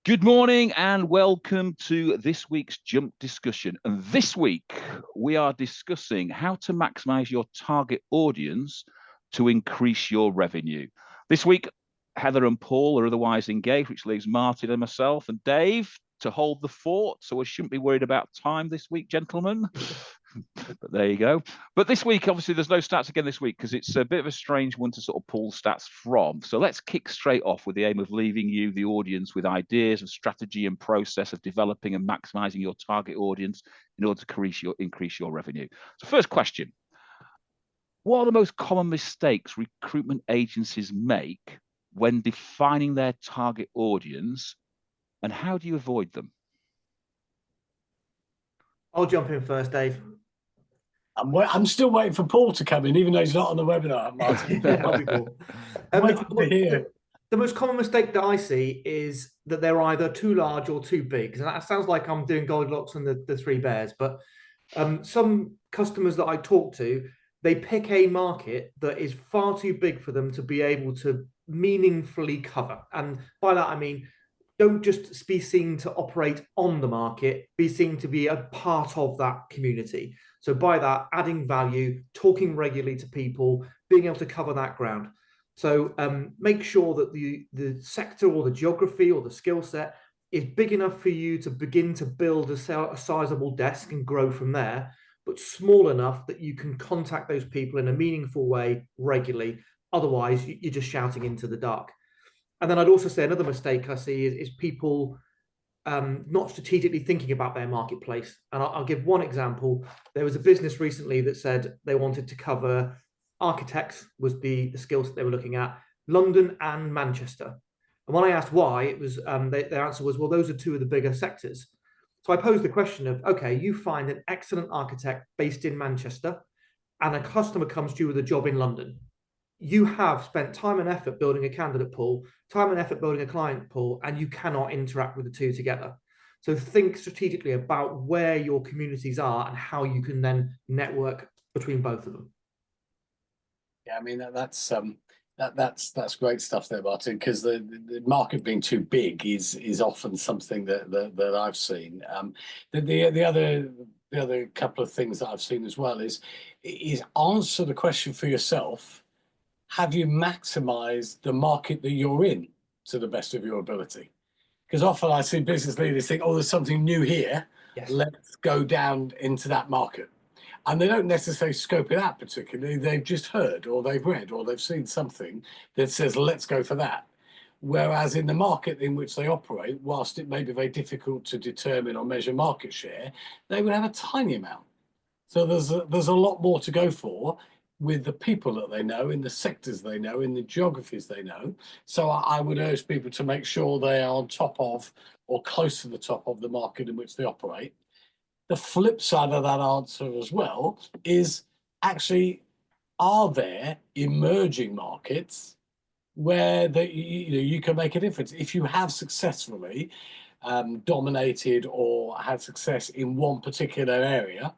Good morning and welcome to this week's Jump discussion. And this week we are discussing how to maximize your target audience to increase your revenue. This week, Heather and Paul are otherwise engaged, which leaves Martin and myself and Dave to hold the fort. So we shouldn't be worried about time this week, gentlemen. But there you go. But this week, obviously, there's no stats again this week because it's a bit of a strange one to sort of pull stats from. So let's kick straight off with the aim of leaving you, the audience, with ideas of strategy and process of developing and maximizing your target audience in order to increase your revenue. So first question, what are the most common mistakes recruitment agencies make when defining their target audience, and how do you avoid them? I'll jump in first, Dave. I'm still waiting for Paul to come in, even though he's not on the webinar, Martin. I'll be Paul. The most common mistake that I see is that they're either too large or too big. And that sounds like I'm doing Goldilocks and the Three Bears, but some customers that I talk to, they pick a market that is far too big for them to be able to meaningfully cover. And by that, I mean, don't just be seen to operate on the market, be seen to be a part of that community. So by that, adding value, talking regularly to people, being able to cover that ground. So make sure that the sector or the geography or the skill set is big enough for you to begin to build a sizable desk and grow from there, but small enough that you can contact those people in a meaningful way regularly. Otherwise, you're just shouting into the dark. And then I'd also say another mistake I see is people not strategically thinking about their marketplace. And I'll give one example. There was a business recently that said they wanted to cover architects, was the skills that they were looking at, London and Manchester. And when I asked why, it was their answer was, well, those are two of the bigger sectors. So I posed the question of, okay, you find an excellent architect based in Manchester and a customer comes to you with a job in London. You have spent time and effort building a candidate pool, time and effort building a client pool, and you cannot interact with the two together. So think strategically about where your communities are and how you can then network between both of them. Yeah, I mean that's great stuff there, Martin, because the market being too big is often something that I've seen. The other couple of things that I've seen as well is answer the question for yourself. Have you maximized the market that you're in to the best of your ability? Because often I see business leaders think, oh, there's something new here. Yes. Let's go down into that market. And they don't necessarily scope it out particularly. They've just heard or they've read or they've seen something that says, let's go for that. Whereas in the market in which they operate, whilst it may be very difficult to determine or measure market share, they would have a tiny amount. So there's a lot more to go for with the people that they know, in the sectors they know, in the geographies they know. So I would urge people to make sure they are on top of or close to the top of the market in which they operate. The flip side of that answer as well is actually, are there emerging markets where you can make a difference? If you have successfully dominated or had success in one particular area,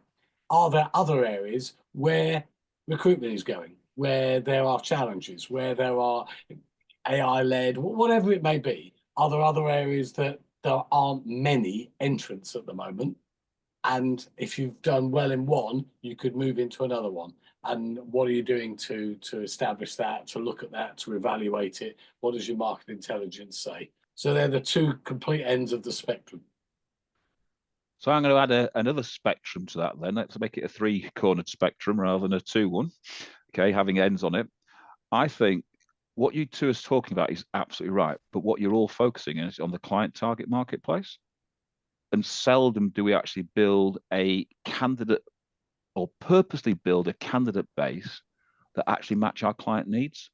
are there other areas where recruitment is going, where there are challenges, where there are AI-led, whatever it may be? Are there other areas that there aren't many entrants at the moment? And if you've done well in one, you could move into another one. And what are you doing to establish that, to look at that, to evaluate it? What does your market intelligence say? So they're the two complete ends of the spectrum. So I'm going to add another spectrum to that then. Let's make it a three-cornered spectrum rather than a two-one, okay, having ends on it. I think what you two are talking about is absolutely right, but what you're all focusing on is on the client target marketplace. And seldom do we actually build a candidate or purposely build a candidate base that actually match our client needs.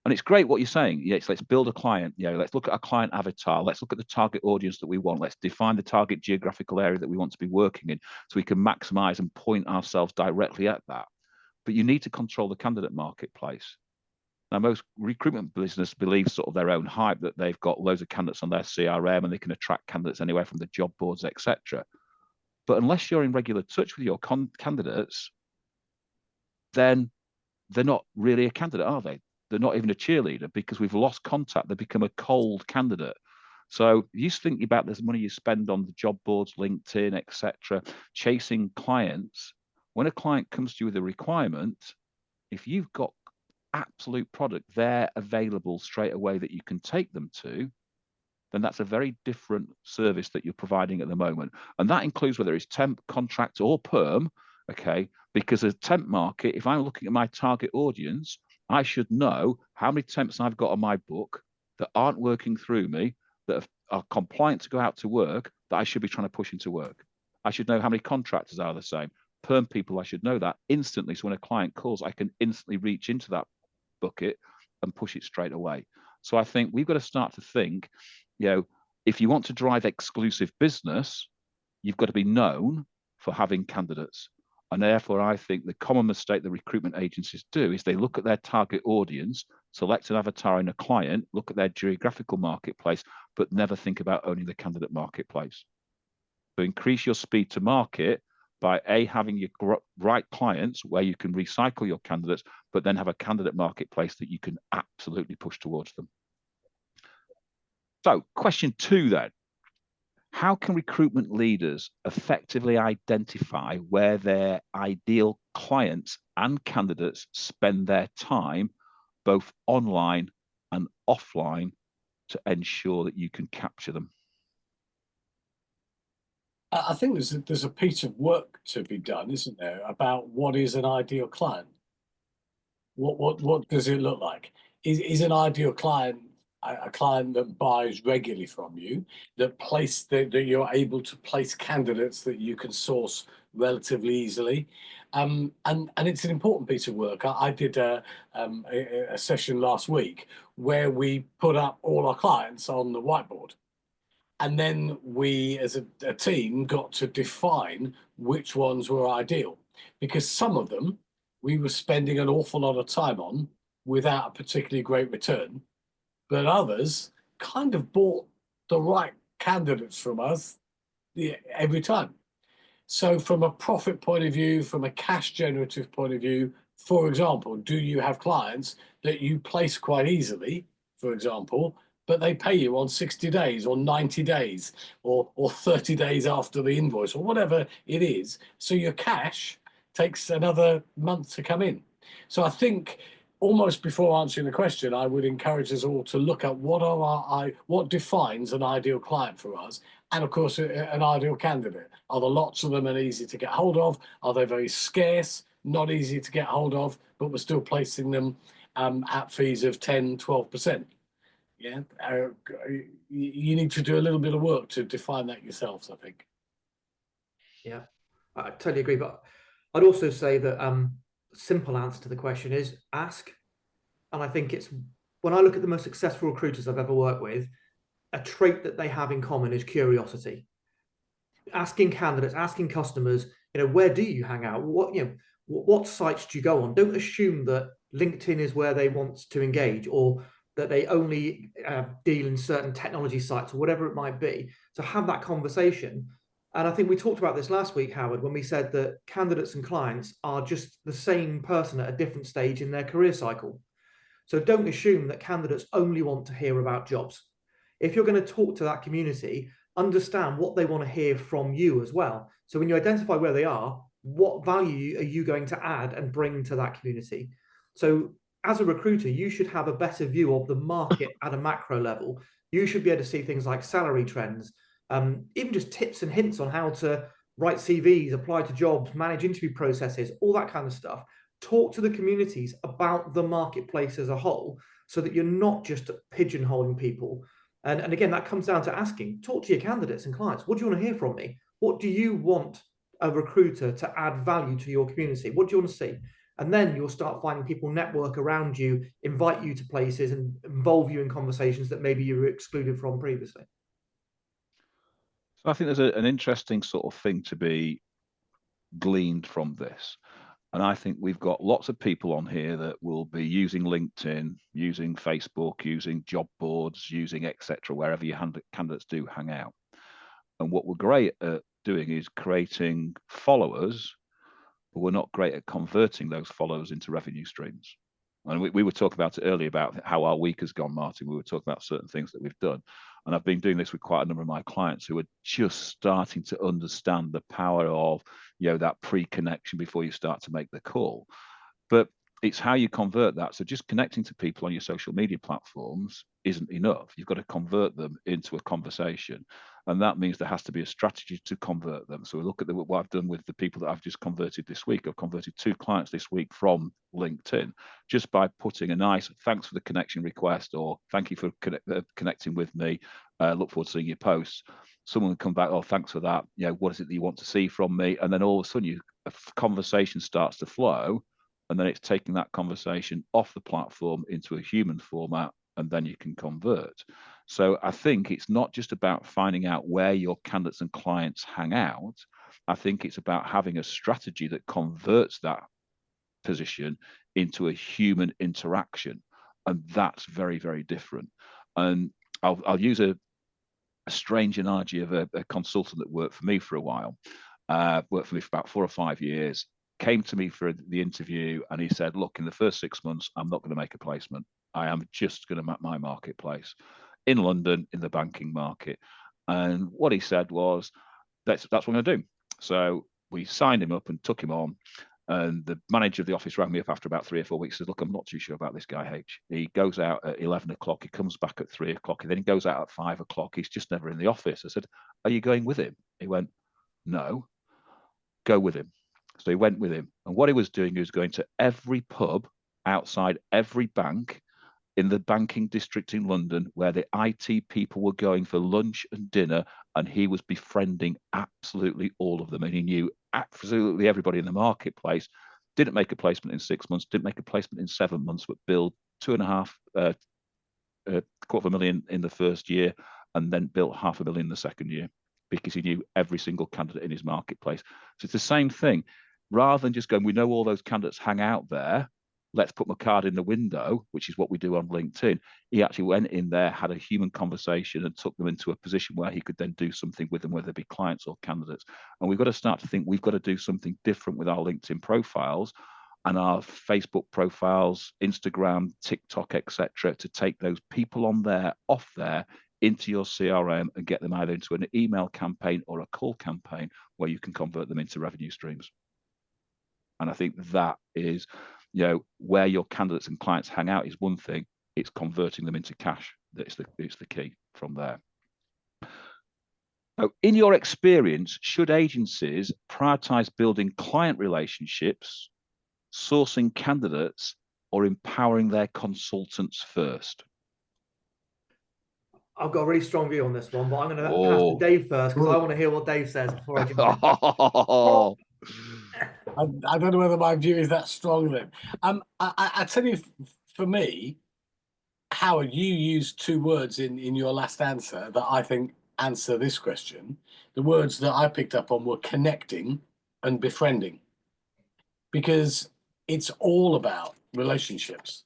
And it's great what you're saying. Yes, let's build a client. Let's look at our client avatar. Let's look at the target audience that we want. Let's define the target geographical area that we want to be working in so we can maximize and point ourselves directly at that. But you need to control the candidate marketplace. Now, most recruitment business believes sort of their own hype that they've got loads of candidates on their CRM and they can attract candidates anywhere from the job boards, etc. But unless you're in regular touch with your candidates, then they're not really a candidate, are they? They're not even a cheerleader because we've lost contact. They become a cold candidate. So you think about this money you spend on the job boards, LinkedIn, etc., chasing clients. When a client comes to you with a requirement, if you've got absolute product there available straight away that you can take them to, then that's a very different service that you're providing at the moment. And that includes whether it's temp, contract, or perm, okay? Because a temp market, if I'm looking at my target audience, I should know how many temps I've got on my book that aren't working through me, that are compliant to go out to work, that I should be trying to push into work. I should know how many contractors are the same. Perm people, I should know that instantly. So when a client calls, I can instantly reach into that bucket and push it straight away. So I think we've got to start to think, if you want to drive exclusive business, you've got to be known for having candidates. And therefore, I think the common mistake the recruitment agencies do is they look at their target audience, select an avatar in a client, look at their geographical marketplace, but never think about owning the candidate marketplace. So increase your speed to market by having your right clients where you can recycle your candidates, but then have a candidate marketplace that you can absolutely push towards them. So question 2 then, how can recruitment leaders effectively identify where their ideal clients and candidates spend their time, both online and offline, to ensure that you can capture them? I think there's a piece of work to be done, isn't there, about what is an ideal client? What does it look like? Is an ideal client a client that buys regularly from you, that you're able to place candidates that you can source relatively easily? And it's an important piece of work. I did a session last week where we put up all our clients on the whiteboard. And then we, as a team, got to define which ones were ideal, because some of them we were spending an awful lot of time on without a particularly great return, but others kind of bought the right candidates from us every time. So from a profit point of view, from a cash generative point of view, for example, do you have clients that you place quite easily, for example, but they pay you on 60 days or 90 days or 30 days after the invoice or whatever it is. So your cash takes another month to come in. So I think almost before answering the question, I would encourage us all to look at what defines an ideal client for us, and of course an ideal candidate. Are there lots of them and easy to get hold of? Are they very scarce, not easy to get hold of, but we're still placing them at fees of 10, 12%? Yeah, you need to do a little bit of work to define that yourselves, I think. Yeah, I totally agree. But I'd also say that simple answer to the question is ask. And I think it's, when I look at the most successful recruiters I've ever worked with, a trait that they have in common is curiosity. Asking candidates, asking customers, where do you hang out? What sites do you go on? Don't assume that LinkedIn is where they want to engage, or that they only deal in certain technology sites or whatever it might be. So have that conversation. And I think we talked about this last week, Howard, when we said that candidates and clients are just the same person at a different stage in their career cycle. So don't assume that candidates only want to hear about jobs. If you're going to talk to that community, understand what they want to hear from you as well. So when you identify where they are, what value are you going to add and bring to that community? So as a recruiter, you should have a better view of the market at a macro level. You should be able to see things like salary trends, even just tips and hints on how to write CVs, apply to jobs, manage interview processes, all that kind of stuff. Talk to the communities about the marketplace as a whole, so that you're not just pigeonholing people. And again, that comes down to asking, talk to your candidates and clients. What do you want to hear from me? What do you want a recruiter to add value to your community? What do you want to see? And then you'll start finding people network around you, invite you to places, and involve you in conversations that maybe you were excluded from previously. So I think there's an interesting sort of thing to be gleaned from this. And I think we've got lots of people on here that will be using LinkedIn, using Facebook, using job boards, using etc., wherever your candidates do hang out. And what we're great at doing is creating followers, but we're not great at converting those followers into revenue streams. And we were talking about it earlier about how our week has gone, Martin. We were talking about certain things that we've done. And I've been doing this with quite a number of my clients who are just starting to understand the power of, that pre-connection before you start to make the call. But it's how you convert that. So just connecting to people on your social media platforms isn't enough. You've got to convert them into a conversation. And that means there has to be a strategy to convert them. So we look at what I've done with the people that I've just converted this week. I've converted 2 clients this week from LinkedIn just by putting a nice thanks for the connection request, or thank you for connecting with me. Look forward to seeing your posts. Someone will come back, oh, thanks for that. What is it that you want to see from me? And then all of a sudden a conversation starts to flow. And then it's taking that conversation off the platform into a human format, and then you can convert. So I think it's not just about finding out where your candidates and clients hang out. I think it's about having a strategy that converts that position into a human interaction. And that's very, very different. And I'll use a strange analogy of a consultant that worked for me for a while. Worked for me for about 4 or 5 years. Came to me for the interview, and he said, look, in the first 6 months, I'm not going to make a placement. I am just going to map my marketplace in London, in the banking market. And what he said was, that's what I'm going to do. So we signed him up and took him on. And the manager of the office rang me up after about 3 or 4 weeks, says, look, I'm not too sure about this guy, H. He goes out at 11 o'clock, he comes back at 3 o'clock, and then he goes out at 5 o'clock. He's just never in the office. I said, are you going with him? He went, no. Go with him. So he went with him. And what he was doing, he was going to every pub outside every bank in the banking district in London where the IT people were going for lunch and dinner, and he was befriending absolutely all of them. And he knew absolutely everybody in the marketplace. Didn't make a placement in 6 months, didn't make a placement in 7 months, but billed 2.5 $250,000 in the first year, and then built $500,000 in the second year, because he knew every single candidate in his marketplace. So it's the same thing. Rather than just going, we know all those candidates hang out there, let's put my card in the window, which is what we do on LinkedIn. He actually went in there, had a human conversation, and took them into a position where he could then do something with them, whether it be clients or candidates. And we've got to start to think we've got to do something different with our LinkedIn profiles and our Facebook profiles, Instagram, TikTok, etc., to take those people on there, off there, into your CRM and get them either into an email campaign or a call campaign where you can convert them into revenue streams. And I think that is, where your candidates and clients hang out is one thing. It's converting them into cash. It's the key from there. So in your experience, should agencies prioritize building client relationships, sourcing candidates, or empowering their consultants first? I've got a really strong view on this one, but I'm going to pass to Dave first, because I want to hear what Dave says before I jump in. I don't know whether my view is that strong then. I tell you, for me, Howard, you used 2 words in your last answer that I think answer this question. The words that I picked up on were connecting and befriending, because it's all about relationships.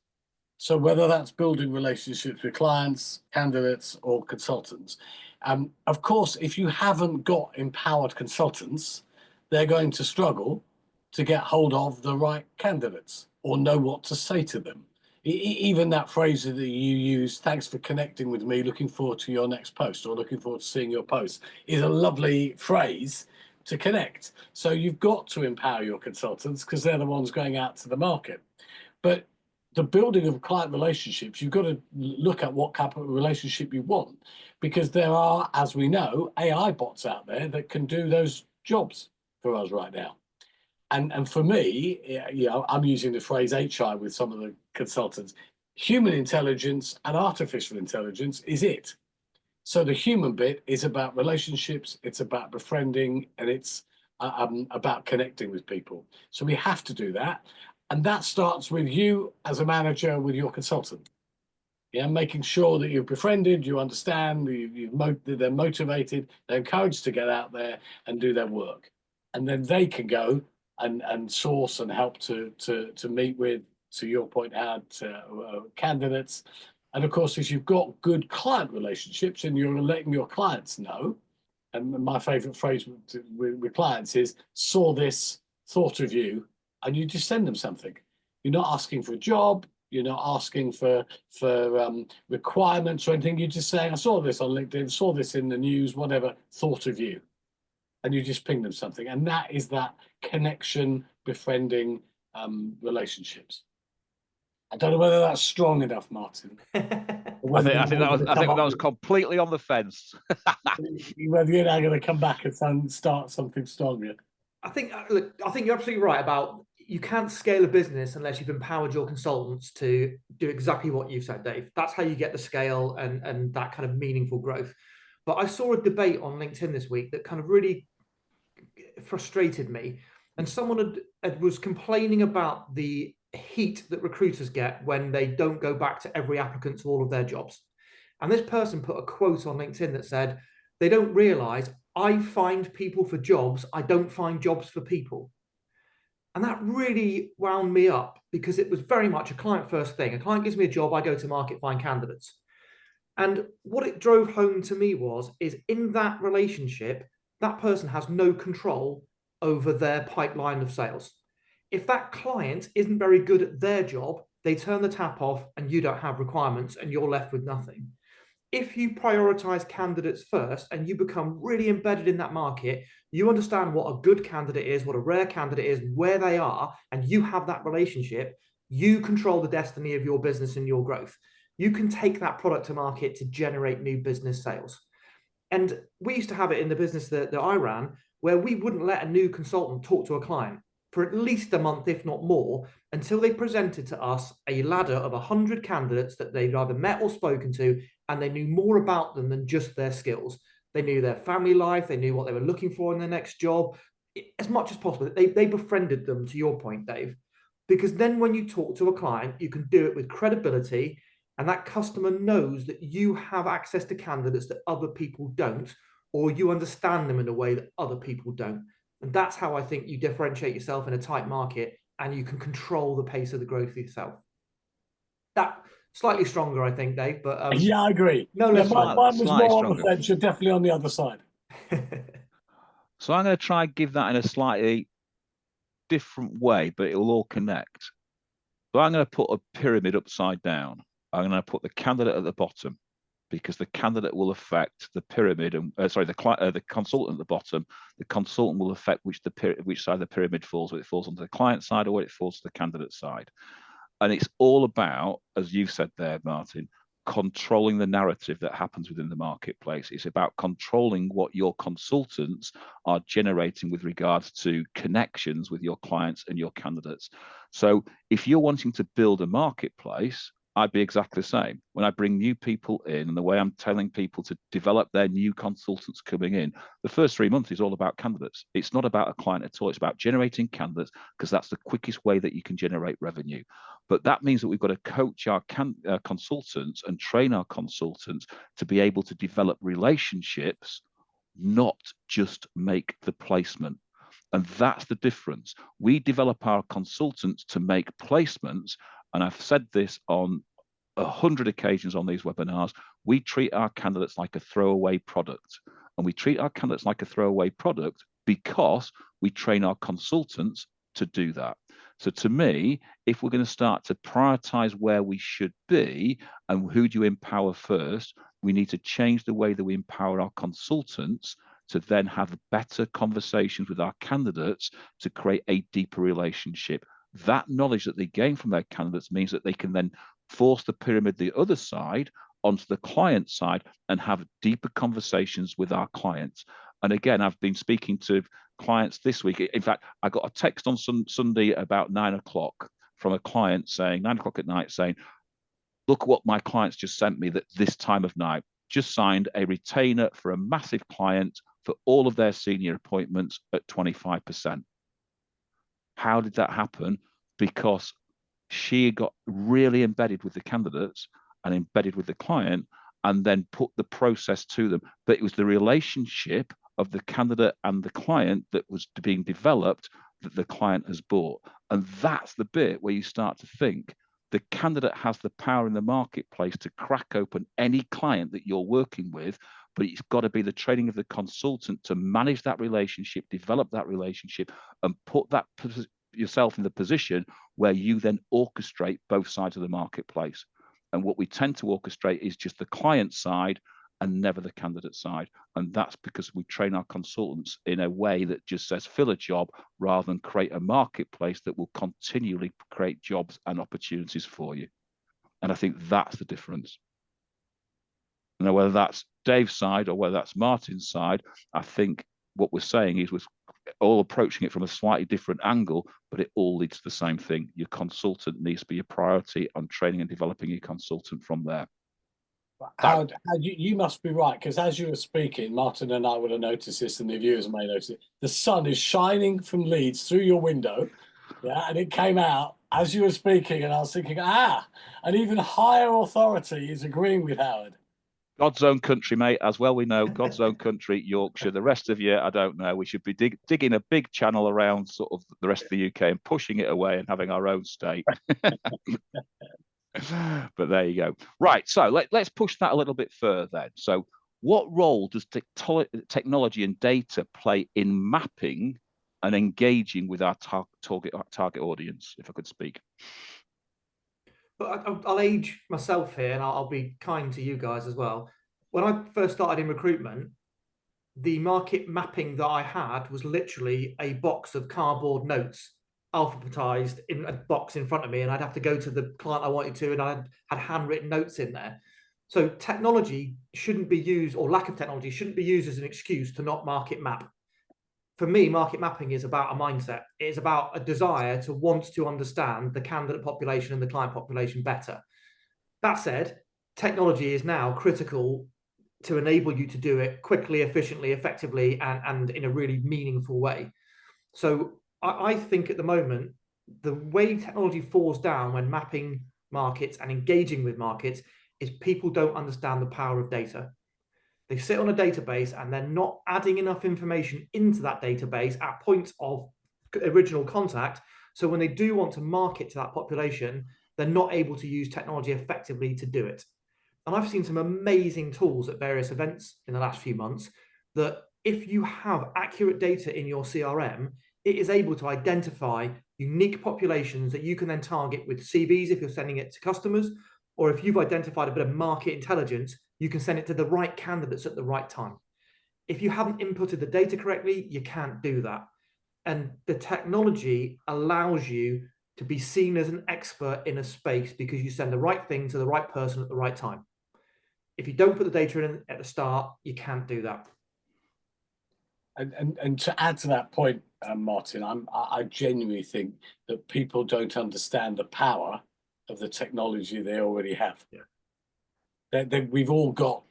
So whether that's building relationships with clients, candidates, or consultants, of course, if you haven't got empowered consultants, they're going to struggle to get hold of the right candidates or know what to say to them. Even that phrase that you use, thanks for connecting with me, looking forward to your next post, or looking forward to seeing your post, is a lovely phrase to connect. So you've got to empower your consultants, because they're the ones going out to the market. But the building of client relationships, you've got to look at what type of relationship you want, because there are, as we know, AI bots out there that can do those jobs for us right now. And for me, I'm using the phrase HI with some of the consultants. Human intelligence and artificial intelligence is it. So the human bit is about relationships, it's about befriending, and it's about connecting with people. So we have to do that. And that starts with you as a manager with your consultant. Yeah, making sure that you're befriended, you understand, they're motivated, they're encouraged to get out there and do their work. And then they can go and source and help to meet with, to your point, candidates. And of course, if you've got good client relationships and you're letting your clients know, and my favorite phrase with clients is, saw this, thought of you, and you just send them something. You're not asking for a job, You're not asking for requirements or anything. You're just saying, I saw this on LinkedIn, saw this in the news, whatever, thought of you. And you just ping them something. And that is that connection, befriending relationships. I don't know whether that's strong enough, Martin. I think that was completely on the fence. Whether you're now going to come back and start something stronger. I think you're absolutely right about you can't scale a business unless you've empowered your consultants to do exactly what you said, Dave. That's how you get the scale and that kind of meaningful growth. But I saw a debate on LinkedIn this week that kind of really frustrated me. And someone was complaining about the heat that recruiters get when they don't go back to every applicant to all of their jobs. And this person put a quote on LinkedIn that said, they don't realize I find people for jobs, I don't find jobs for people. And that really wound me up because it was very much a client first thing. A client gives me a job, I go to market, find candidates. And what it drove home to me is in that relationship, that person has no control over their pipeline of sales. If that client isn't very good at their job, they turn the tap off and you don't have requirements and you're left with nothing. If you prioritize candidates first and you become really embedded in that market, you understand what a good candidate is, what a rare candidate is, where they are, and you have that relationship, you control the destiny of your business and your growth. You can take that product to market to generate new business sales. And we used to have it in the business that I ran, where we wouldn't let a new consultant talk to a client for at least a month, if not more, until they presented to us a ladder of 100 candidates that they'd either met or spoken to, and they knew more about them than just their skills. They knew their family life, they knew what they were looking for in their next job, as much as possible. They befriended them, to your point, Dave, because then when you talk to a client, you can do it with credibility, and that customer knows that you have access to candidates that other people don't, or you understand them in a way that other people don't. And that's how I think you differentiate yourself in a tight market, and you can control the pace of the growth yourself. That slightly stronger, I think, Dave. But yeah, I agree. No, less mine was more on the fence. You're definitely on the other side. So I'm going to try and give that in a slightly different way, but it will all connect. So I'm going to put a pyramid upside down. I'm going to put the candidate at the bottom, because the candidate will affect the pyramid, and the consultant at the bottom. The consultant will affect which side of the pyramid falls, whether it falls onto the client side or whether it falls to the candidate side. And it's all about, as you've said there, Martin, controlling the narrative that happens within the marketplace. It's about controlling what your consultants are generating with regards to connections with your clients and your candidates. So if you're wanting to build a marketplace, I'd be exactly the same. When I bring new people in, and the way I'm telling people to develop their new consultants coming in, the first 3 months is all about candidates. It's not about a client at all. It's about generating candidates, because that's the quickest way that you can generate revenue. But that means that we've got to coach our consultants and train our consultants to be able to develop relationships, not just make the placement. And that's the difference. We develop our consultants to make placements. And I've said this on 100 occasions on these webinars, we treat our candidates like a throwaway product. And we treat our candidates like a throwaway product because we train our consultants to do that. So to me, if we're going to start to prioritize where we should be and who do you empower first, we need to change the way that we empower our consultants to then have better conversations with our candidates to create a deeper relationship. That knowledge that they gain from their candidates means that they can then force the pyramid the other side onto the client side and have deeper conversations with our clients. And again, I've been speaking to clients this week. In fact, I got a text on Sunday about 9 o'clock from a client saying, 9 o'clock at night, saying, look what my clients just sent me that this time of night. Just signed a retainer for a massive client for all of their senior appointments at 25%. How did that happen? Because she got really embedded with the candidates and embedded with the client, and then put the process to them. But it was the relationship of the candidate and the client that was being developed that the client has bought. And that's the bit where you start to think the candidate has the power in the marketplace to crack open any client that you're working with, but it's got to be the training of the consultant to manage that relationship, develop that relationship, and put that yourself in the position where you then orchestrate both sides of the marketplace. And what we tend to orchestrate is just the client side and never the candidate side. And that's because we train our consultants in a way that just says fill a job rather than create a marketplace that will continually create jobs and opportunities for you. And I think that's the difference. Now, whether that's Dave's side or whether that's Martin's side, I think what we're saying is we're all approaching it from a slightly different angle, but it all leads to the same thing. Your consultant needs to be a priority on training and developing your consultant from there. Howard, you must be right, because as you were speaking, Martin and I would have noticed this, and the viewers may notice it. The sun is shining from Leeds through your window, yeah, and it came out as you were speaking, and I was thinking, an even higher authority is agreeing with Howard. God's own country, mate, as well we know, God's own country, Yorkshire. The rest of you, I don't know. We should be digging a big channel around sort of the rest of the UK and pushing it away and having our own state. But there you go. Right, so let's push that a little bit further then. So what role does technology and data play in mapping and engaging with our target audience, if I could speak? But I'll age myself here, and I'll be kind to you guys as well. When I first started in recruitment, the market mapping that I had was literally a box of cardboard notes, alphabetized in a box in front of me, and I'd have to go to the client I wanted to, and I had handwritten notes in there. So technology shouldn't be used, or lack of technology shouldn't be used as an excuse to not market map. For me, market mapping is about a mindset. It is about a desire to want to understand the candidate population and the client population better. That said, technology is now critical to enable you to do it quickly, efficiently, effectively, and in a really meaningful way. So I think at the moment, the way technology falls down when mapping markets and engaging with markets is people don't understand the power of data. They sit on a database and they're not adding enough information into that database at points of original contact. So when they do want to market to that population, they're not able to use technology effectively to do it. And I've seen some amazing tools at various events in the last few months that if you have accurate data in your CRM, it is able to identify unique populations that you can then target with CVs if you're sending it to customers, or if you've identified a bit of market intelligence, you can send it to the right candidates at the right time. If you haven't inputted the data correctly, you can't do that. And the technology allows you to be seen as an expert in a space because you send the right thing to the right person at the right time. If you don't put the data in at the start, you can't do that. And to add to that point, Martin, I genuinely think that people don't understand the power of the technology they already have. Yeah. We've all got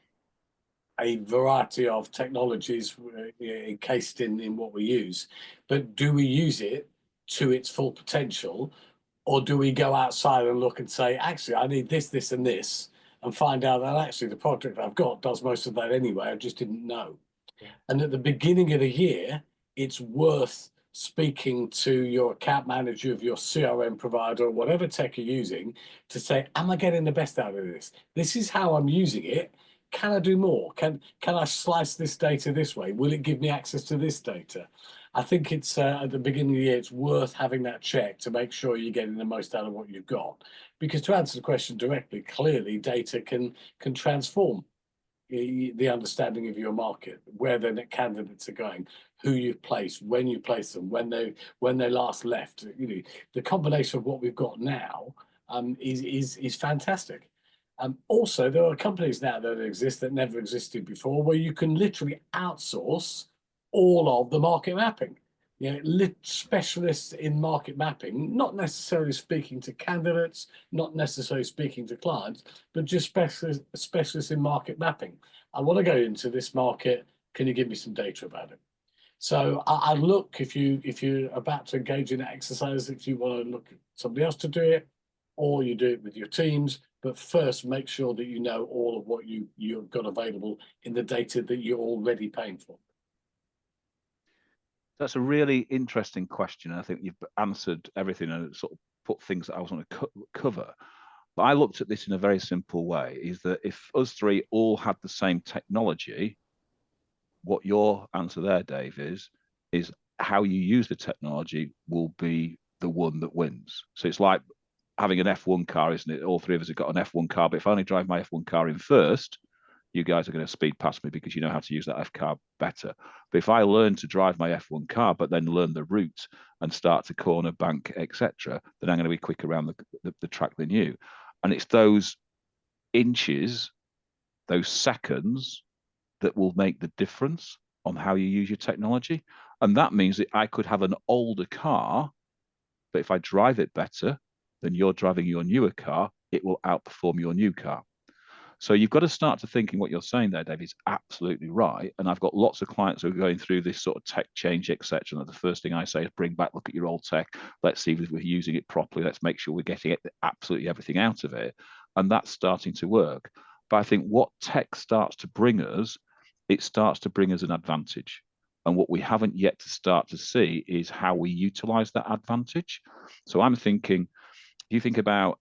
a variety of technologies encased in what we use, but do we use it to its full potential, or do we go outside and look and say, actually, I need this, this, and this, and find out that actually the project I've got does most of that anyway, I just didn't know. Yeah. And at the beginning of the year, it's worth speaking to your account manager of your CRM provider or whatever tech you're using to say, am I getting the best out of this? This is how I'm using it. Can I do more? Can I slice this data this way? Will it give me access to this data? I think it's at the beginning of the year, it's worth having that check to make sure you're getting the most out of what you've got. Because to answer the question directly, clearly data can transform the understanding of your market, where the candidates are going, who you've placed, when you place them, when they last left. You know, the combination of what we've got now is fantastic. Also, there are companies now that exist that never existed before, where you can literally outsource all of the market mapping. You know, specialists in market mapping, not necessarily speaking to candidates, not necessarily speaking to clients, but just specialists in market mapping. I want to go into this market. Can you give me some data about it? So I look, if you're about to engage in an exercise, if you want to look at somebody else to do it, or you do it with your teams, but first make sure that you know all of what you've got available in the data that you're already paying for. That's a really interesting question. I think you've answered everything and sort of put things that I was going to cover. But I looked at this in a very simple way, is that if us three all had the same technology, what your answer there, Dave, is how you use the technology will be the one that wins. So it's like having an F1 car, isn't it? All three of us have got an F1 car, but if I only drive my F1 car in first, you guys are going to speed past me because you know how to use that F car better. But if I learn to drive my F1 car, but then learn the route and start to corner, bank, etc., then I'm going to be quicker around the track than you. And it's those inches, those seconds that will make the difference on how you use your technology. And that means that I could have an older car, but if I drive it better than you're driving your newer car, it will outperform your new car. So you've got to start to thinking what you're saying there, Dave, is absolutely right. And I've got lots of clients who are going through this sort of tech change, etc. And the first thing I say is bring back, look at your old tech. Let's see if we're using it properly. Let's make sure we're getting absolutely everything out of it. And that's starting to work. But I think what tech starts to bring us, it starts to bring us an advantage. And what we haven't yet to start to see is how we utilize that advantage. So I'm thinking, you think about,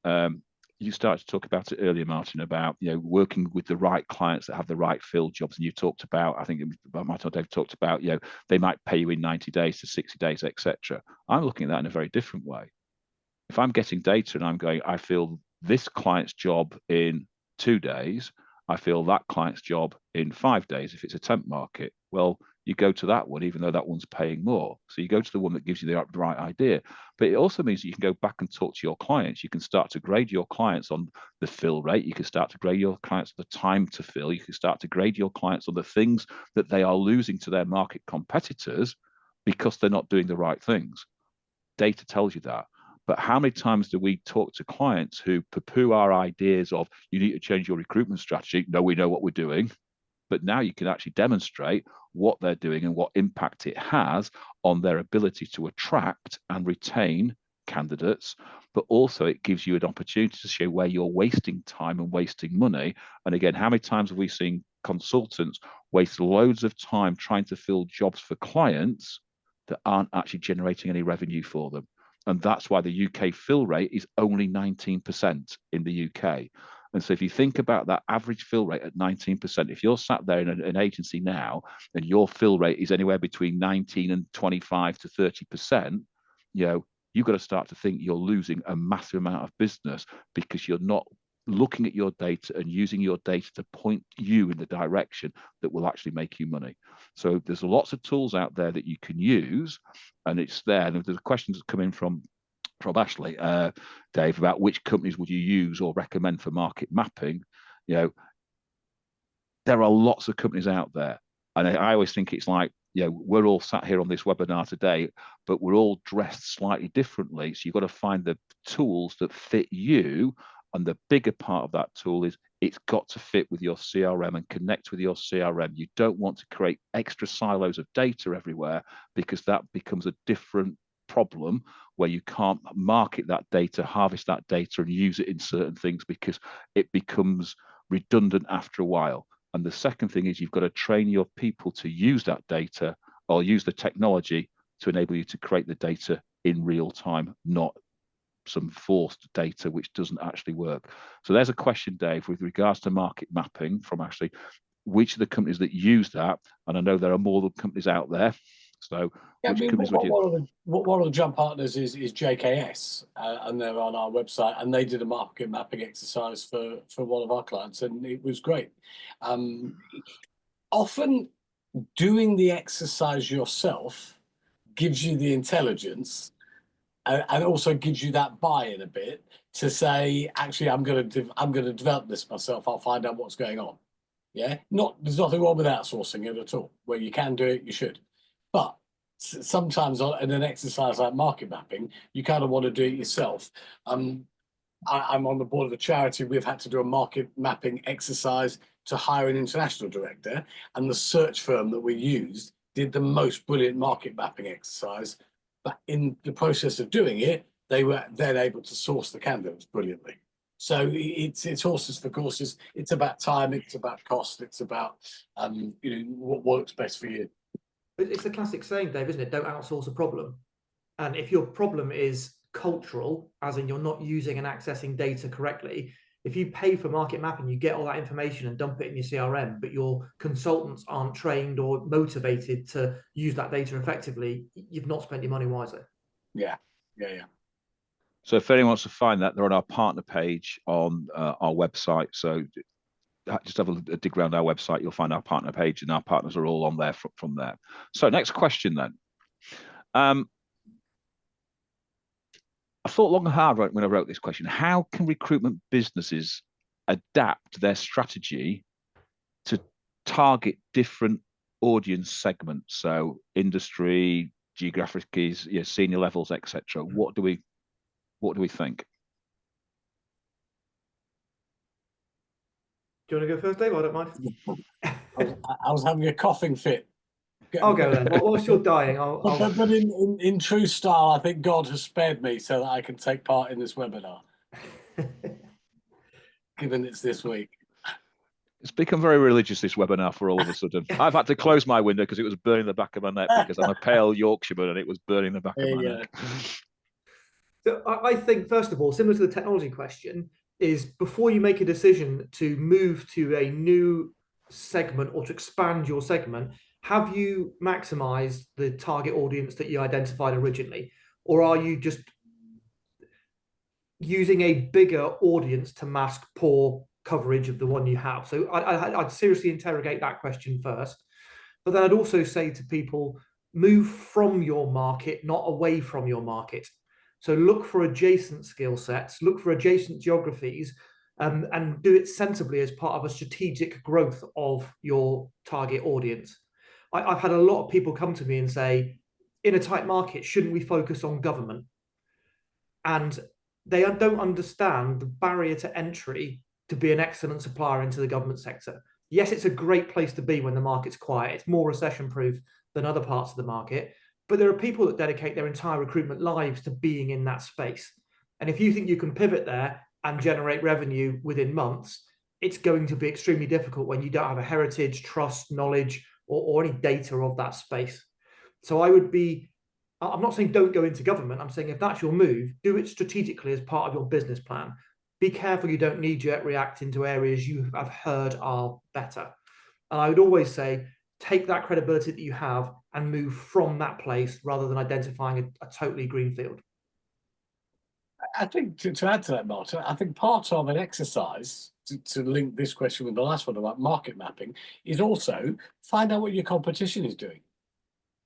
you started to talk about it earlier, Martin, about working with the right clients that have the right field jobs, and you talked about, I think Martin or Dave talked about, they might pay you in 90 days to 60 days, etc. I'm looking at that in a very different way. If I'm getting data and I'm going, I feel this client's job in 2 days, I feel that client's job in 5 days. If it's a temp market, well, you go to that one, even though that one's paying more. So you go to the one that gives you the right idea. But it also means that you can go back and talk to your clients. You can start to grade your clients on the fill rate. You can start to grade your clients on the time to fill. You can start to grade your clients on the things that they are losing to their market competitors because they're not doing the right things. Data tells you that. But how many times do we talk to clients who poo-poo our ideas of, you need to change your recruitment strategy? No, we know what we're doing. But now you can actually demonstrate what they're doing and what impact it has on their ability to attract and retain candidates. But also it gives you an opportunity to show where you're wasting time and wasting money. And again, how many times have we seen consultants waste loads of time trying to fill jobs for clients that aren't actually generating any revenue for them? And that's why the UK fill rate is only 19% in the UK. And so if you think about that average fill rate at 19%, if you're sat there in an agency now and your fill rate is anywhere between 19 and 25 to 30%, you've got to start to think you're losing a massive amount of business because you're not looking at your data and using your data to point you in the direction that will actually make you money. So there's lots of tools out there that you can use, and it's there. And there's questions that come in from Ashley, Dave, about which companies would you use or recommend for market mapping. There are lots of companies out there, and I always think it's like, we're all sat here on this webinar today, but we're all dressed slightly differently. So you've got to find the tools that fit you, and the bigger part of that tool is it's got to fit with your CRM and connect with your CRM. You don't want to create extra silos of data everywhere, because that becomes a different problem where you can't market that data, harvest that data and use it in certain things, because it becomes redundant after a while. And the second thing is you've got to train your people to use that data or use the technology to enable you to create the data in real time, not some forced data which doesn't actually work. So there's a question, Dave, with regards to market mapping from Ashley. Which are the companies that use that? And I know there are more companies out there. So yeah, one of the jump partners is JKS, and they're on our website, and they did a market mapping exercise for one of our clients, and it was great. Often doing the exercise yourself gives you the intelligence, and also gives you that buy-in a bit to say, actually, I'm going to develop this myself. I'll find out what's going on. Yeah, there's nothing wrong with outsourcing it at all. Where you can do it, you should. But sometimes in an exercise like market mapping, you kind of want to do it yourself. I'm on the board of a charity. We've had to do a market mapping exercise to hire an international director, and the search firm that we used did the most brilliant market mapping exercise. But in the process of doing it, they were then able to source the candidates brilliantly. So it's horses for courses. It's about time. It's about cost. It's about what works best for you. It's the classic saying, Dave, isn't it? Don't outsource a problem. And if your problem is cultural, as in you're not using and accessing data correctly, if you pay for market mapping, you get all that information and dump it in your CRM, but your consultants aren't trained or motivated to use that data effectively, you've not spent your money wisely. Yeah. Yeah. So if anyone wants to find that, they're on our partner page on our website. So just have a dig around our website. You'll find our partner page, and our partners are all on there from there. So next question then. I thought long and hard when I wrote this question. How can recruitment businesses adapt their strategy to target different audience segments? So industry, geographic keys, senior levels, etc. What do we think? Do you want to go first, Dave? I don't mind. I was having a coughing fit. I'll go then. Well, whilst you're dying, But in true style, I think God has spared me so that I can take part in this webinar, given it's this week. It's become very religious, this webinar, for all of a sudden. I've had to close my window because it was burning the back of my neck, because I'm a pale Yorkshireman and it was burning the back of my neck. So I think, first of all, similar to the technology question, is before you make a decision to move to a new segment or to expand your segment, have you maximized the target audience that you identified originally? Or are you just using a bigger audience to mask poor coverage of the one you have? So I'd seriously interrogate that question first. But then I'd also say to people, move from your market, not away from your market. So look for adjacent skill sets, look for adjacent geographies, and do it sensibly as part of a strategic growth of your target audience. I've had a lot of people come to me and say, in a tight market, shouldn't we focus on government? And they don't understand the barrier to entry to be an excellent supplier into the government sector. Yes, it's a great place to be when the market's quiet. It's more recession proof than other parts of the market. But there are people that dedicate their entire recruitment lives to being in that space. And if you think you can pivot there and generate revenue within months, it's going to be extremely difficult when you don't have a heritage, trust, knowledge, or any data of that space. So I'm not saying don't go into government. I'm saying if that's your move, do it strategically as part of your business plan. Be careful you don't knee-jerk react into areas you have heard are better. And I would always say, take that credibility that you have and move from that place rather than identifying a totally green field. I think to add to that, Martin, I think part of an exercise to link this question with the last one about market mapping is also find out what your competition is doing.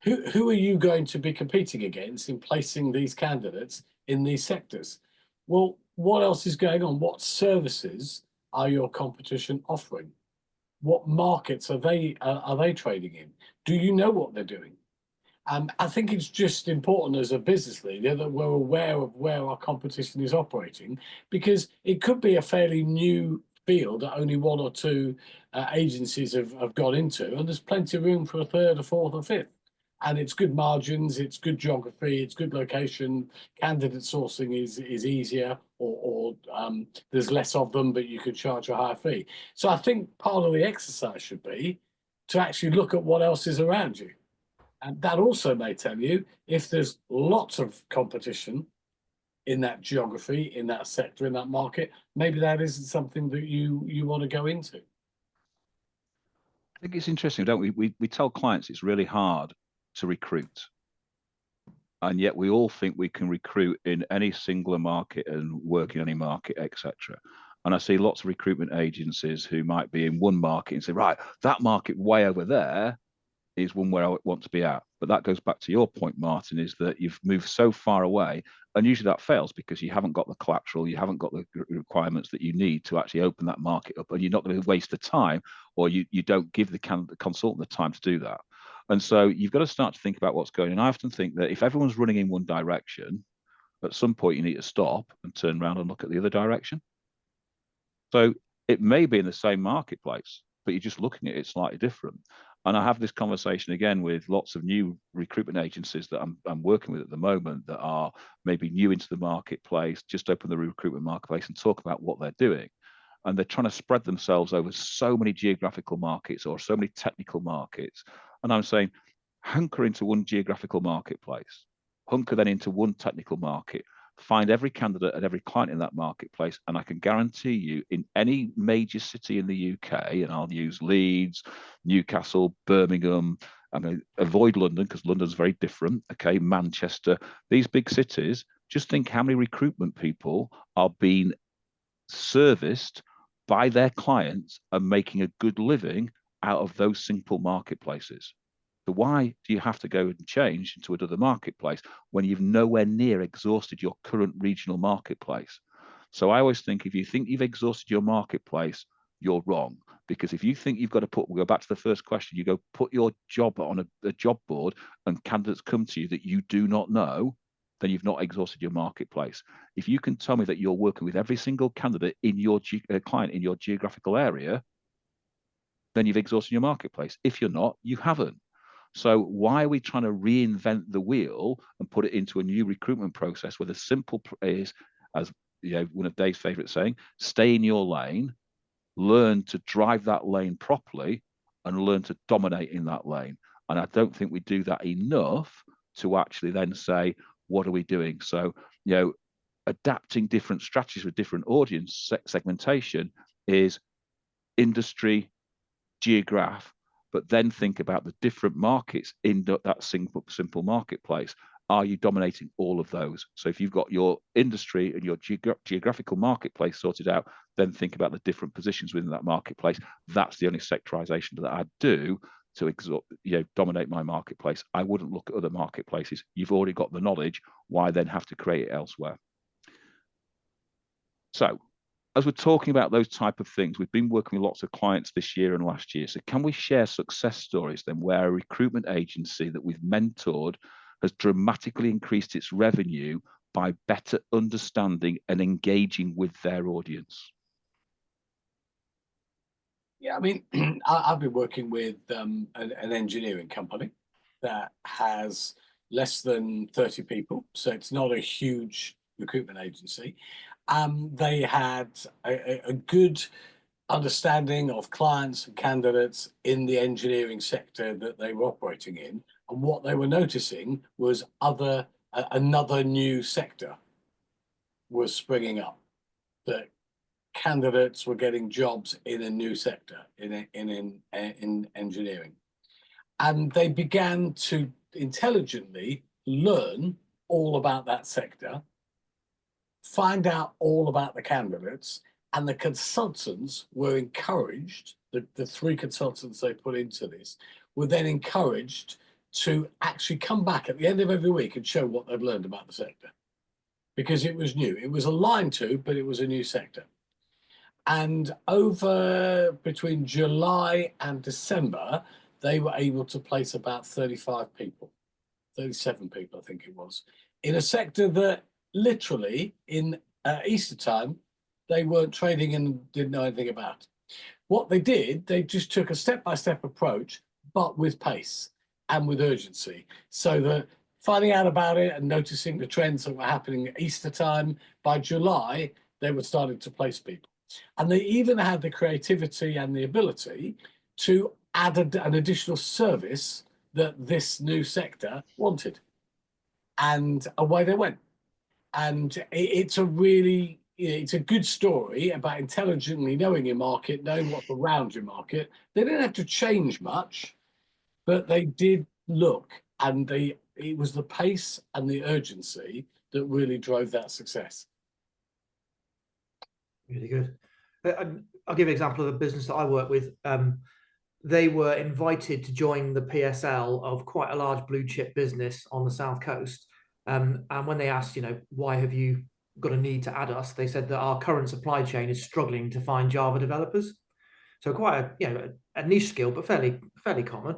Who are you going to be competing against in placing these candidates in these sectors? Well, what else is going on? What services are your competition offering? What markets are they trading in? Do you know what they're doing? I think it's just important as a business leader that we're aware of where our competition is operating, because it could be a fairly new field that only one or two agencies have got into, and there's plenty of room for a third, a fourth, or fifth. And it's good margins, it's good geography, it's good location. Candidate sourcing is easier, or there's less of them, but you could charge a higher fee. So I think part of the exercise should be to actually look at what else is around you. And that also may tell you if there's lots of competition in that geography, in that sector, in that market, maybe that isn't something that you want to go into. I think it's interesting, don't we? We tell clients it's really hard to recruit. And yet we all think we can recruit in any singular market and work in any market, etc. And I see lots of recruitment agencies who might be in one market and say, right, that market way over there is one where I want to be at. But that goes back to your point, Martin, is that you've moved so far away, and usually that fails because you haven't got the collateral, you haven't got the requirements that you need to actually open that market up, and you're not going to waste the time, or you don't give the consultant the time to do that. And so you've got to start to think about what's going on. I often think that if everyone's running in one direction, at some point you need to stop and turn around and look at the other direction. So it may be in the same marketplace, but you're just looking at it slightly different. And I have this conversation again with lots of new recruitment agencies that I'm working with at the moment that are maybe new into the marketplace, just open the recruitment marketplace and talk about what they're doing. And they're trying to spread themselves over so many geographical markets or so many technical markets. And I'm saying, hunker into one geographical marketplace, hunker then into one technical market, find every candidate and every client in that marketplace, and I can guarantee you in any major city in the UK, and I'll use Leeds, Newcastle, Birmingham, I mean, avoid London because London's very different, okay, Manchester, these big cities, Just think how many recruitment people are being serviced by their clients and making a good living out of those simple marketplaces. So why do you have to go and change into another marketplace when you've nowhere near exhausted your current regional marketplace? So I always think, if you think you've exhausted your marketplace, you're wrong. Because if you think you've got to we'll go back to the first question, you go put your job on a job board and candidates come to you that you do not know, then you've not exhausted your marketplace. If you can tell me that you're working with every single candidate in your client in your geographical area, then you've exhausted your marketplace. If you're not, you haven't. So why are we trying to reinvent the wheel and put it into a new recruitment process where the simple is, as one of Dave's favorite saying, stay in your lane, learn to drive that lane properly, and learn to dominate in that lane. And I don't think we do that enough to actually then say, what are we doing? So, adapting different strategies with different audience segmentation is industry, geograph, but then think about the different markets in that simple marketplace. Are you dominating all of those? So if you've got your industry and your geographical marketplace sorted out, then think about the different positions within that marketplace. That's the only sectorization that I'd do to dominate my marketplace. I wouldn't look at other marketplaces. You've already got the knowledge. Why then have to create it elsewhere? So as we're talking about those type of things, we've been working with lots of clients this year and last year. So can we share success stories then where a recruitment agency that we've mentored has dramatically increased its revenue by better understanding and engaging with their audience? Yeah, I mean, I've been working with an engineering company that has less than 30 people. So it's not a huge recruitment agency. They had a good understanding of clients and candidates in the engineering sector that they were operating in. And what they were noticing was another new sector was springing up, that candidates were getting jobs in a new sector in engineering. And they began to intelligently learn all about that sector, find out all about the candidates, and the consultants were encouraged, the 3 consultants they put into this, were then encouraged to actually come back at the end of every week and show what they've learned about the sector. Because it was new. It was aligned to, but it was a new sector. And over between July and December, they were able to place about 35 people, 37 people, I think it was, in a sector that literally in Easter time, they weren't trading and didn't know anything about. What they did, they just took a step-by-step approach, but with pace and with urgency. So that finding out about it and noticing the trends that were happening at Easter time, by July, they were starting to place people. And they even had the creativity and the ability to add an additional service that this new sector wanted. And away they went. And it's a really, it's a good story about intelligently knowing your market, knowing what's around your market. They didn't have to change much, but they did look, and it was the pace and the urgency that really drove that success. Really good. I'll give an example of a business that I work with. They were invited to join the PSL of quite a large blue chip business on the South Coast. And when they asked, why have you got a need to add us? They said that our current supply chain is struggling to find Java developers. So quite a niche skill, but fairly common.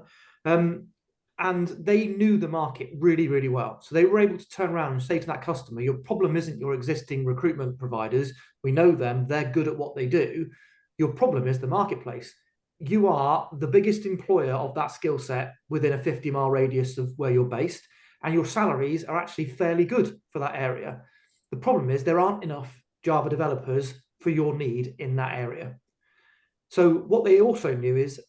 And they knew the market really, really well. So they were able to turn around and say to that customer, your problem isn't your existing recruitment providers. We know them. They're good at what they do. Your problem is the marketplace. You are the biggest employer of that skill set within a 50-mile radius of where you're based, and your salaries are actually fairly good for that area. The problem is there aren't enough Java developers for your need in that area. So what they also knew is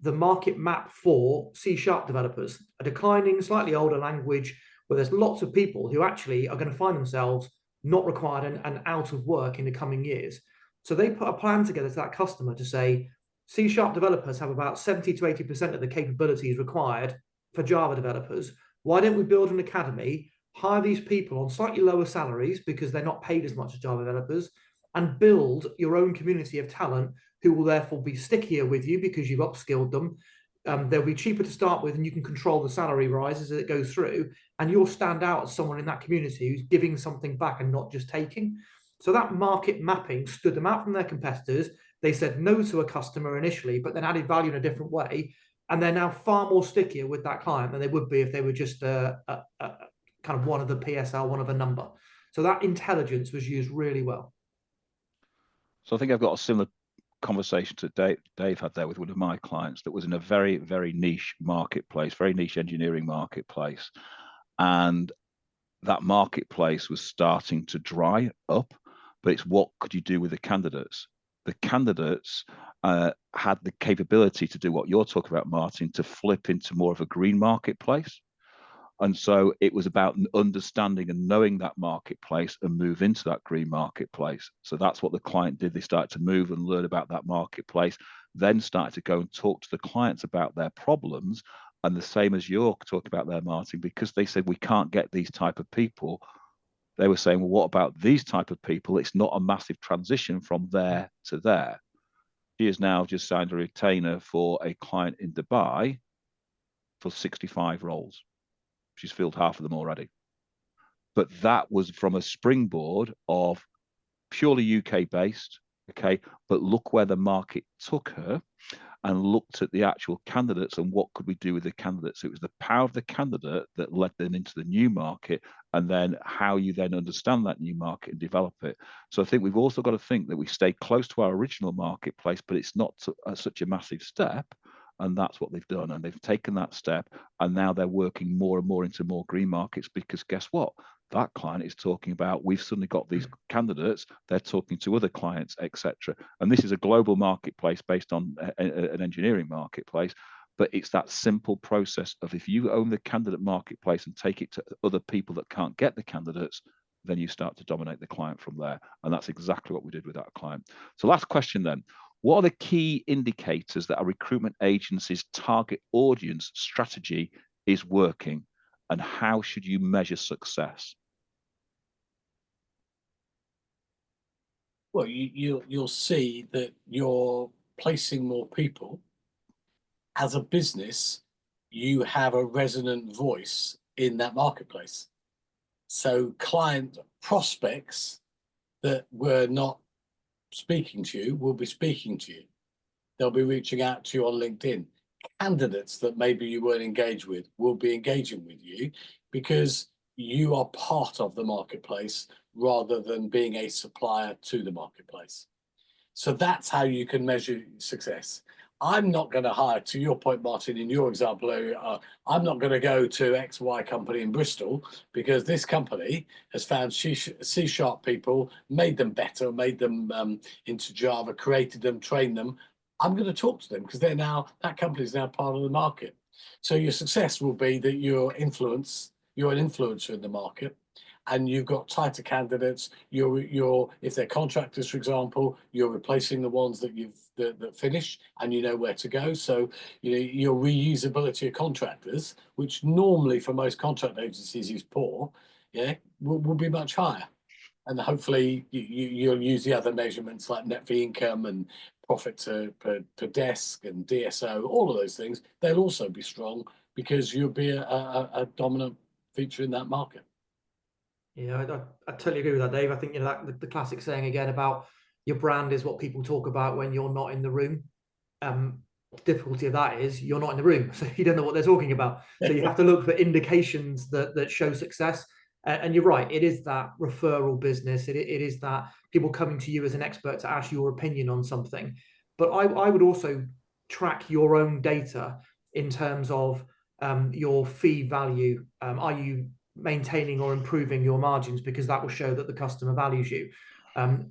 the market map for C# developers, a declining, slightly older language where there's lots of people who actually are going to find themselves not required and out of work in the coming years. So they put a plan together to that customer to say, C# developers have about 70 to 80% of the capabilities required for Java developers. Why don't we build an academy, hire these people on slightly lower salaries because they're not paid as much as Java developers, and build your own community of talent who will therefore be stickier with you because you've upskilled them. They'll be cheaper to start with, and you can control the salary rises as it goes through. And you'll stand out as someone in that community who's giving something back and not just taking. So that market mapping stood them out from their competitors. They said no to a customer initially, but then added value in a different way. And they're now far more stickier with that client than they would be if they were just a kind of one of the PSL, one of a number. So that intelligence was used really well. So I think I've got a similar conversation to Dave had there with one of my clients that was in a very, very niche marketplace, very niche engineering marketplace. And that marketplace was starting to dry up, but it's what could you do with the candidates? The candidates had the capability to do what you're talking about, Martin, to flip into more of a green marketplace. And so it was about understanding and knowing that marketplace and move into that green marketplace. So that's what the client did. They started to move and learn about that marketplace, then started to go and talk to the clients about their problems. And the same as you're talking about there, Martin, because they said, we can't get these type of people. They were saying, well, what about these type of people? It's not a massive transition from there to there. She has now just signed a retainer for a client in Dubai for 65 roles. She's filled half of them already. But that was from a springboard of purely UK based, okay? But look where the market took her and looked at the actual candidates and what could we do with the candidates. So it was the power of the candidate that led them into the new market, and then how you then understand that new market and develop it. So I think we've also got to think that we stay close to our original marketplace, but it's not such a massive step. And that's what they've done. And they've taken that step. And now they're working more and more into more green markets, because guess what? That client is talking about, we've suddenly got these candidates, they're talking to other clients, etc. And this is a global marketplace based on an engineering marketplace. But it's that simple process of, if you own the candidate marketplace and take it to other people that can't get the candidates, then you start to dominate the client from there. And that's exactly what we did with that client. So last question then. What are the key indicators that a recruitment agency's target audience strategy is working, and how should you measure success? Well, you'll see that you're placing more people. As a business, you have a resonant voice in that marketplace. So client prospects that were not speaking to you will be speaking to you. They'll be reaching out to you on LinkedIn. Candidates that maybe you weren't engaged with will be engaging with you, because you are part of the marketplace rather than being a supplier to the marketplace. So that's how you can measure success. I'm not going to hire, to your point, Martin, in your example area, I'm not going to go to XY company in Bristol because this company has found C# people, made them better, made them into Java, created them, trained them. I'm going to talk to them because they're now, that company is now part of the market. So your success will be that you're an influencer in the market, and you've got tighter candidates. You're if they're contractors, for example, you're replacing the ones that that finish, and you know where to go. So your reusability of contractors, which normally for most contract agencies is poor, will be much higher. And hopefully you'll use the other measurements like net fee income and profit per desk and DSO, all of those things. They'll also be strong because you'll be a dominant feature in that market. Yeah, I totally agree with that, Dave. I think that the classic saying again about your brand is what people talk about when you're not in the room. The difficulty of that is you're not in the room, so you don't know what they're talking about. So you have to look for indications that show success. And you're right, it is that referral business. It is that people coming to you as an expert to ask your opinion on something. But I would also track your own data in terms of your fee value. Are you maintaining or improving your margins, because that will show that the customer values you?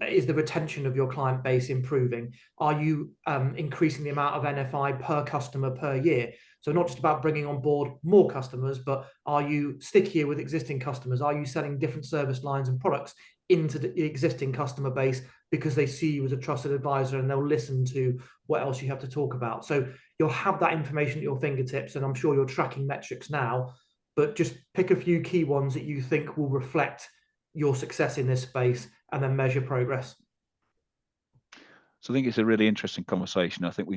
Is the retention of your client base improving? Are you increasing the amount of NFI per customer per year? So not just about bringing on board more customers, but are you stickier with existing customers? Are you selling different service lines and products into the existing customer base because they see you as a trusted advisor and they'll listen to what else you have to talk about? So you'll have that information at your fingertips, and I'm sure you're tracking metrics now. but just pick a few key ones that you think will reflect your success in this space, and then measure progress. So I think it's a really interesting conversation. I think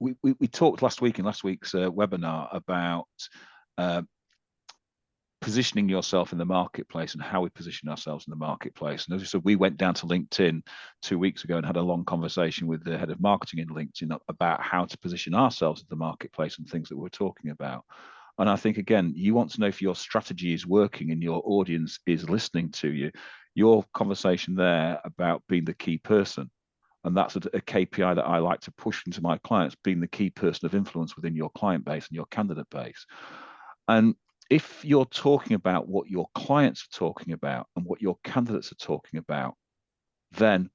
we talked last week in last week's webinar about positioning yourself in the marketplace and how we position ourselves in the marketplace. And as I said, we went down to LinkedIn 2 weeks ago and had a long conversation with the head of marketing in LinkedIn about how to position ourselves in the marketplace and things that we're talking about. And I think, again, you want to know if your strategy is working and your audience is listening to you. Your conversation there about being the key person, and that's a KPI that I like to push into my clients, being the key person of influence within your client base and your candidate base. And if you're talking about what your clients are talking about and what your candidates are talking about, then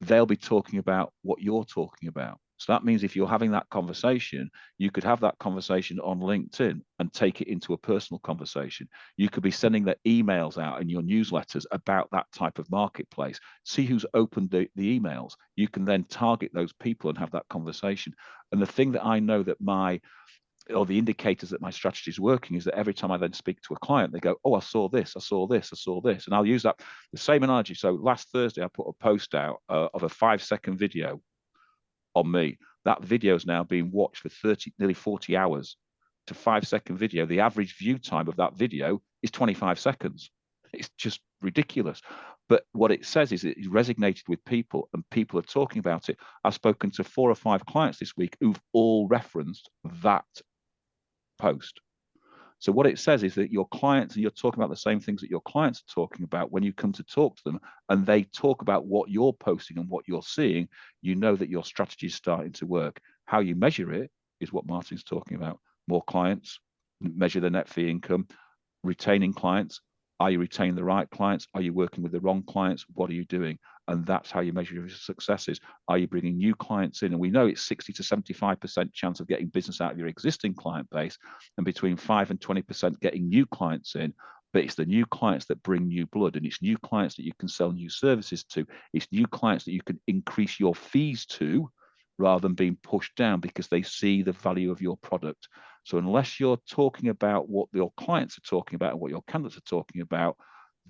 they'll be talking about what you're talking about. So that means if you're having that conversation, you could have that conversation on LinkedIn and take it into a personal conversation. You could be sending the emails out in your newsletters about that type of marketplace. See who's opened the emails. You can then target those people and have that conversation. And the thing that I know that the indicators that my strategy is working is that every time I then speak to a client, they go, oh, I saw this, I saw this, I saw this. And I'll use the same analogy. So last Thursday, I put a post out of a 5-second video on me. That video is now being watched for nearly 40 hours. To 5-second video. The average view time of that video is 25 seconds. It's just ridiculous. But what it says is it resonated with people and people are talking about it. I've spoken to 4 or 5 clients this week who've all referenced that post. So what it says is that your clients, and you're talking about the same things that your clients are talking about when you come to talk to them, and they talk about what you're posting and what you're seeing, you know that your strategy is starting to work. How you measure it is what Martin's talking about. More clients, measure the net fee income, retaining clients. Are you retaining the right clients? Are you working with the wrong clients? What are you doing? And that's how you measure your successes. Are you bringing new clients in? And we know it's 60 to 75% chance of getting business out of your existing client base, and between 5 and 20% getting new clients in. But it's the new clients that bring new blood, and it's new clients that you can sell new services to. It's new clients that you can increase your fees to, rather than being pushed down because they see the value of your product. So unless you're talking about what your clients are talking about and what your candidates are talking about,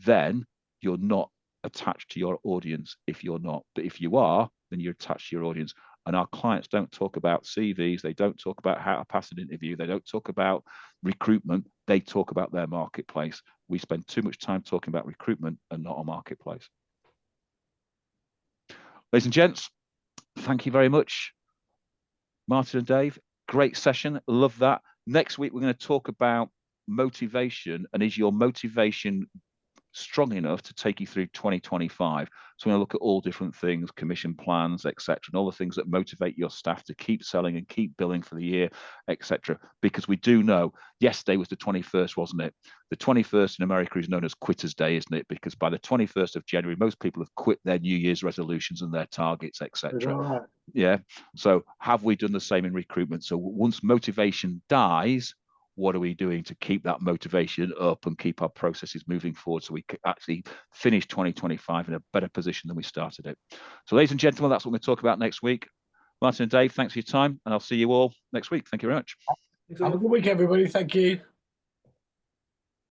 then you're not attached to your audience. If you're not, but if you are, then you're attached to your audience. And our clients don't talk about CVs. They don't talk about how to pass an interview. They don't talk about recruitment. They talk about their marketplace. We spend too much time talking about recruitment and not our marketplace. Ladies and gents, thank you very much, Martin and Dave. Great session. Love that. Next week, we're going to talk about motivation, and is your motivation strong enough to take you through 2025? So we're going to look at all different things, commission plans, etc., and all the things that motivate your staff to keep selling and keep billing for the year, etc. Because we do know, yesterday was the 21st, wasn't it? The 21st in America is known as Quitters Day, isn't it? Because by the 21st of January, most people have quit their New Year's resolutions and their targets, etc. Right. Yeah. So have we done the same in recruitment? So once motivation dies, what are we doing to keep that motivation up and keep our processes moving forward so we can actually finish 2025 in a better position than we started it? So ladies and gentlemen, that's what we're going to talk about next week. Martin and Dave, thanks for your time, and I'll see you all next week. Thank you very much. Have a good week, everybody. Thank you.